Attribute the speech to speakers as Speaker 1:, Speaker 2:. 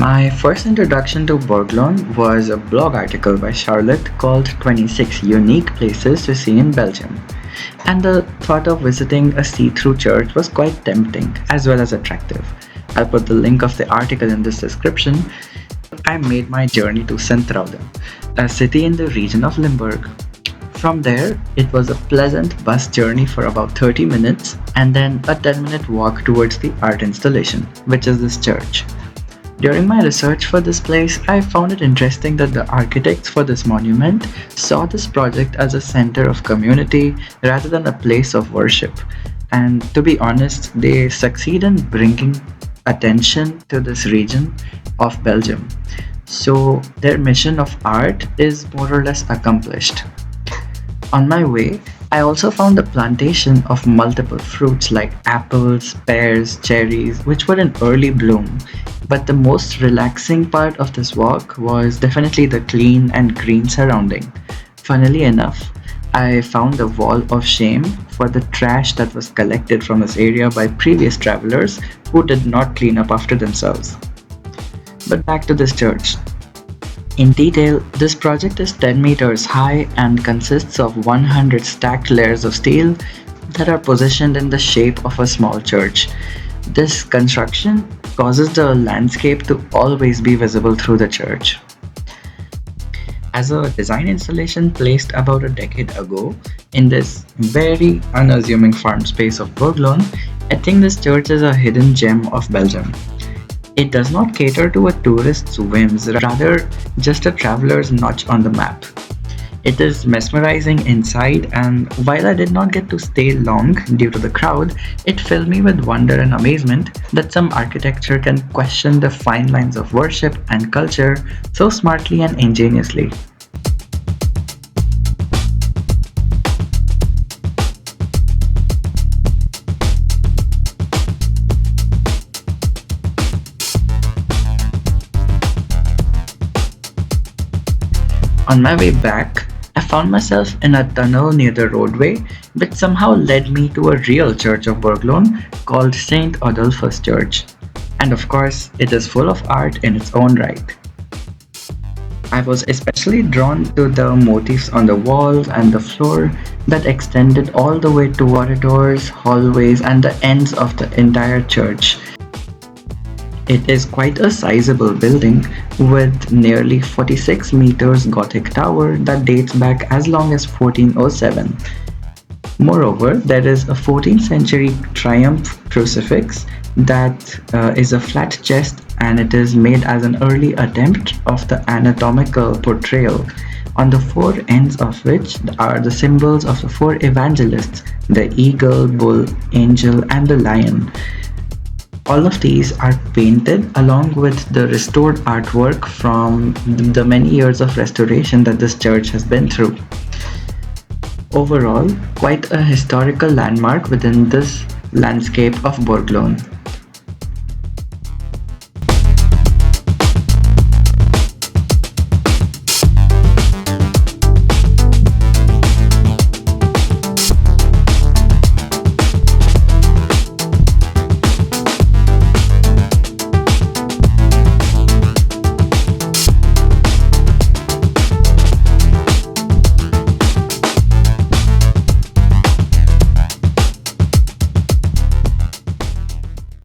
Speaker 1: My first introduction to Borgloon was a blog article by Charlotte called 26 Unique Places to See in Belgium. And the thought of visiting a see through church was quite tempting as well as attractive. I'll put the link of the article in this description. I made my journey to Centralen, a city in the region of Limburg. From there, it was a pleasant bus journey for about 30 minutes and then a 10-minute walk towards the art installation, which is this church. During my research for this place, I found it interesting that the architects for this monument saw this project as a center of community rather than a place of worship. And to be honest, they succeed in bringing attention to this region of Belgium. So their mission of art is more or less accomplished. On my way, I also found a plantation of multiple fruits like apples, pears, cherries, which were in early bloom. But the most relaxing part of this walk was definitely the clean and green surrounding. Funnily enough, I found a wall of shame for the trash that was collected from this area by previous travelers who did not clean up after themselves. But back to this church. In detail, this project is 10 meters high and consists of 100 stacked layers of steel that are positioned in the shape of a small church. This construction causes the landscape to always be visible through the church. As a design installation placed about a decade ago in this very unassuming farm space of Borgloon, I think this church is a hidden gem of Belgium. It does not cater to a tourist's whims, rather just a traveler's notch on the map. It is mesmerizing inside, and while I did not get to stay long due to the crowd, it filled me with wonder and amazement that some architecture can question the fine lines of worship and culture so smartly and ingeniously. On my way back, I found myself in a tunnel near the roadway, which somehow led me to a real church of Borgloon called Saint Adolphus Church. And of course, it is full of art in its own right. I was especially drawn to the motifs on the walls and the floor that extended all the way to corridors, hallways, and the ends of the entire church. It is quite a sizable building with nearly 46 meters Gothic tower that dates back as long as 1407. Moreover, there is a 14th century triumph crucifix that is a flat chest, and it is made as an early attempt of the anatomical portrayal, on the four ends of which are the symbols of the four evangelists: the eagle, bull, angel, and the lion. All of these are painted along with the restored artwork from the many years of restoration that this church has been through. Overall, quite a historical landmark within this landscape of Borgloon.